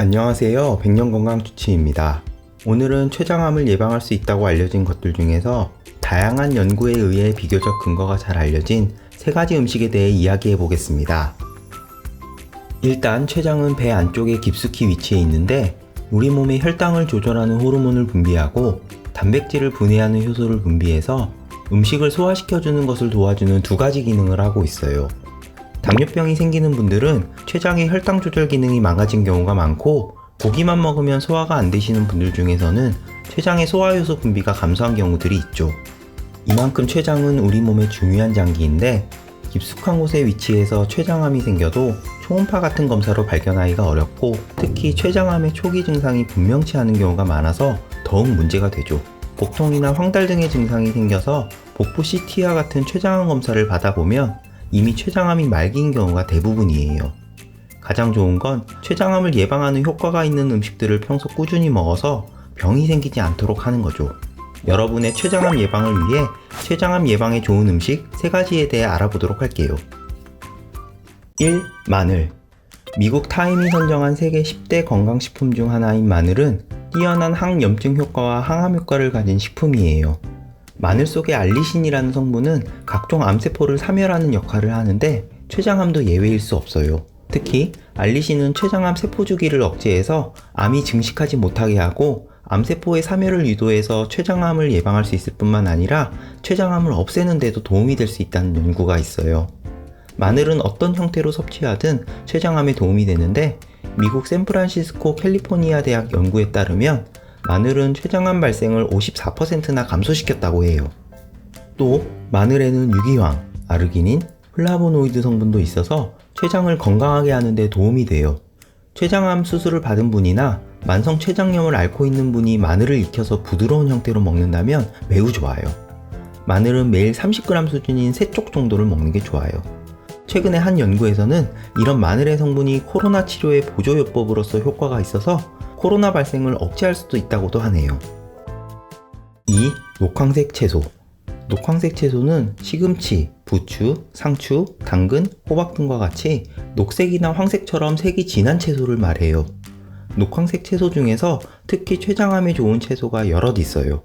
안녕하세요. 백년건강주치의입니다. 오늘은 췌장암을 예방할 수 있다고 알려진 것들 중에서 다양한 연구에 의해 비교적 근거가 잘 알려진 3가지 음식에 대해 이야기해 보겠습니다. 일단 췌장은 배 안쪽에 깊숙이 위치해 있는데 우리 몸의 혈당을 조절하는 호르몬을 분비하고 단백질을 분해하는 효소를 분비해서 음식을 소화시켜주는 것을 도와주는 2가지 기능을 하고 있어요. 당뇨병이 생기는 분들은 췌장의 혈당 조절 기능이 망가진 경우가 많고, 고기만 먹으면 소화가 안 되시는 분들 중에서는 췌장의 소화효소 분비가 감소한 경우들이 있죠. 이만큼 췌장은 우리 몸의 중요한 장기인데 깊숙한 곳에 위치해서 췌장암이 생겨도 초음파 같은 검사로 발견하기가 어렵고, 특히 췌장암의 초기 증상이 분명치 않은 경우가 많아서 더욱 문제가 되죠. 복통이나 황달 등의 증상이 생겨서 복부 CT와 같은 췌장암 검사를 받아보면 이미 췌장암이 말기인 경우가 대부분이에요. 가장 좋은 건 췌장암을 예방하는 효과가 있는 음식들을 평소 꾸준히 먹어서 병이 생기지 않도록 하는 거죠. 여러분의 췌장암 예방을 위해 췌장암 예방에 좋은 음식 3가지에 대해 알아보도록 할게요. 1. 마늘. 미국 타임이 선정한 세계 10대 건강식품 중 하나인 마늘은 뛰어난 항염증 효과와 항암 효과를 가진 식품이에요. 마늘 속의 알리신이라는 성분은 각종 암세포를 사멸하는 역할을 하는데 췌장암도 예외일 수 없어요. 특히 알리신은 췌장암 세포 주기를 억제해서 암이 증식하지 못하게 하고 암세포의 사멸을 유도해서 췌장암을 예방할 수 있을 뿐만 아니라 췌장암을 없애는 데도 도움이 될 수 있다는 연구가 있어요. 마늘은 어떤 형태로 섭취하든 췌장암에 도움이 되는데, 미국 샌프란시스코 캘리포니아 대학 연구에 따르면 마늘은 췌장암 발생을 54%나 감소시켰다고 해요. 또 마늘에는 유기황, 아르기닌, 플라보노이드 성분도 있어서 췌장을 건강하게 하는 데 도움이 돼요. 췌장암 수술을 받은 분이나 만성 췌장염을 앓고 있는 분이 마늘을 익혀서 부드러운 형태로 먹는다면 매우 좋아요. 마늘은 매일 30g 수준인 3쪽 정도를 먹는 게 좋아요. 최근에 한 연구에서는 이런 마늘의 성분이 코로나 치료의 보조요법으로서 효과가 있어서 코로나 발생을 억제할 수도 있다고도 하네요. 2. 녹황색 채소. 녹황색 채소는 시금치, 부추, 상추, 당근, 호박 등과 같이 녹색이나 황색처럼 색이 진한 채소를 말해요. 녹황색 채소 중에서 특히 췌장암에 좋은 채소가 여럿 있어요.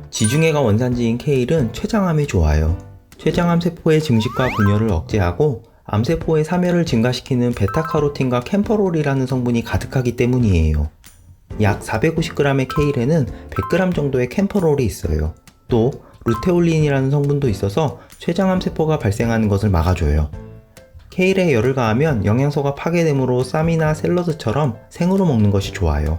지중해가 원산지인 케일은 췌장암에 좋아요. 췌장암 세포의 증식과 분열을 억제하고 암세포의 사멸을 증가시키는 베타카로틴과 캠퍼롤이라는 성분이 가득하기 때문이에요. 약 450g의 케일에는 100g 정도의 캠퍼롤이 있어요. 또 루테올린이라는 성분도 있어서 췌장암 세포가 발생하는 것을 막아줘요. 케일에 열을 가하면 영양소가 파괴되므로 쌈이나 샐러드처럼 생으로 먹는 것이 좋아요.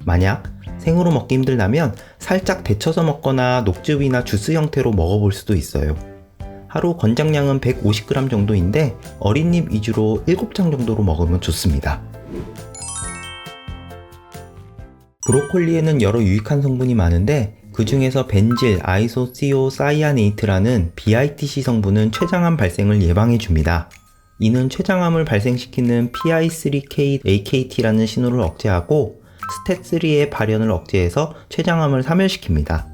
만약 생으로 먹기 힘들다면 살짝 데쳐서 먹거나 녹즙이나 주스 형태로 먹어볼 수도 있어요. 하루 권장량은 150g 정도인데 어린잎 위주로 7장 정도로 먹으면 좋습니다. 브로콜리에는 여러 유익한 성분이 많은데 그 중에서 벤질 아이소시오사이아네이트라는 BITC 성분은 췌장암 발생을 예방해줍니다. 이는 췌장암을 발생시키는 PI3K-AKT라는 신호를 억제하고 스탯3의 발현을 억제해서 췌장암을 사멸시킵니다.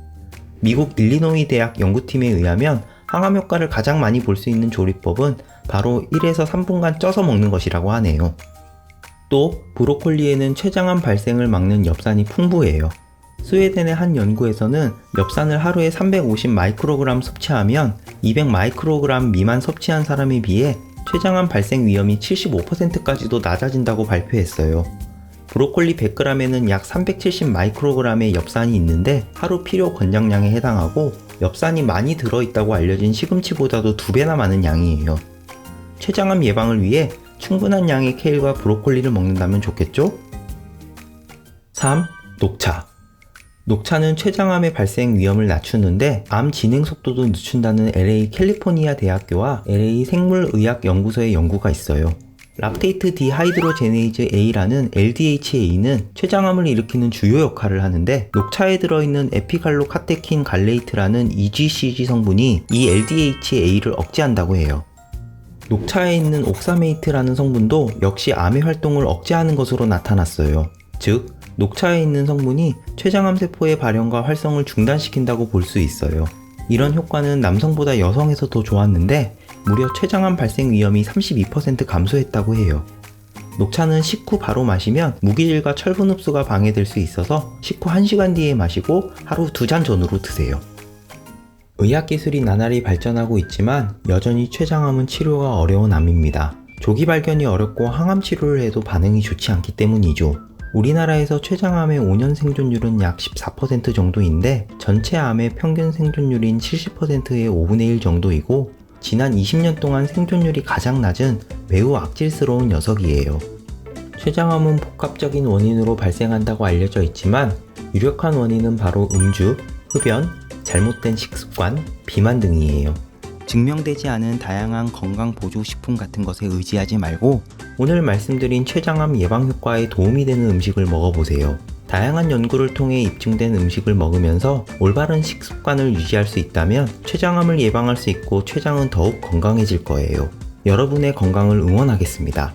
미국 일리노이 대학 연구팀에 의하면 항암 효과를 가장 많이 볼 수 있는 조리법은 바로 1에서 3분간 쪄서 먹는 것이라고 하네요. 또 브로콜리에는 췌장암 발생을 막는 엽산이 풍부해요. 스웨덴의 한 연구에서는 엽산을 하루에 350 마이크로그램 섭취하면 200 마이크로그램 미만 섭취한 사람에 비해 췌장암 발생 위험이 75%까지도 낮아진다고 발표했어요. 브로콜리 100g에는 약 370 마이크로그램의 엽산이 있는데 하루 필요 권장량에 해당하고, 엽산이 많이 들어있다고 알려진 시금치보다도 2배나 많은 양이에요. 췌장암 예방을 위해 충분한 양의 케일과 브로콜리를 먹는다면 좋겠죠? 3. 녹차. 녹차는 췌장암의 발생 위험을 낮추는데 암 진행 속도도 늦춘다는 LA 캘리포니아 대학교와 LA 생물의학연구소의 연구가 있어요. 락테이트 디하이드로제네이즈 A라는 LDHA는 췌장암을 일으키는 주요 역할을 하는데, 녹차에 들어있는 에피갈로카테킨 갈레이트라는 EGCG 성분이 이 LDHA를 억제한다고 해요. 녹차에 있는 옥사메이트라는 성분도 역시 암의 활동을 억제하는 것으로 나타났어요. 즉, 녹차에 있는 성분이 췌장암 세포의 발현과 활성을 중단시킨다고 볼 수 있어요. 이런 효과는 남성보다 여성에서 더 좋았는데 무려 췌장암 발생 위험이 32% 감소했다고 해요. 녹차는 식후 바로 마시면 무기질과 철분 흡수가 방해될 수 있어서 식후 1시간 뒤에 마시고 하루 2잔 전후로 드세요. 의학기술이 나날이 발전하고 있지만 여전히 췌장암은 치료가 어려운 암입니다. 조기 발견이 어렵고 항암 치료를 해도 반응이 좋지 않기 때문이죠. 우리나라에서 췌장암의 5년 생존율은 약 14% 정도인데 전체 암의 평균 생존율인 70%의 5분의 1 정도이고 지난 20년 동안 생존율이 가장 낮은 매우 악질스러운 녀석이에요. 췌장암은 복합적인 원인으로 발생한다고 알려져 있지만 유력한 원인은 바로 음주, 흡연, 잘못된 식습관, 비만 등이에요. 증명되지 않은 다양한 건강보조식품 같은 것에 의지하지 말고 오늘 말씀드린 췌장암 예방 효과에 도움이 되는 음식을 먹어보세요. 다양한 연구를 통해 입증된 음식을 먹으면서 올바른 식습관을 유지할 수 있다면 췌장암을 예방할 수 있고 췌장은 더욱 건강해질 거예요. 여러분의 건강을 응원하겠습니다.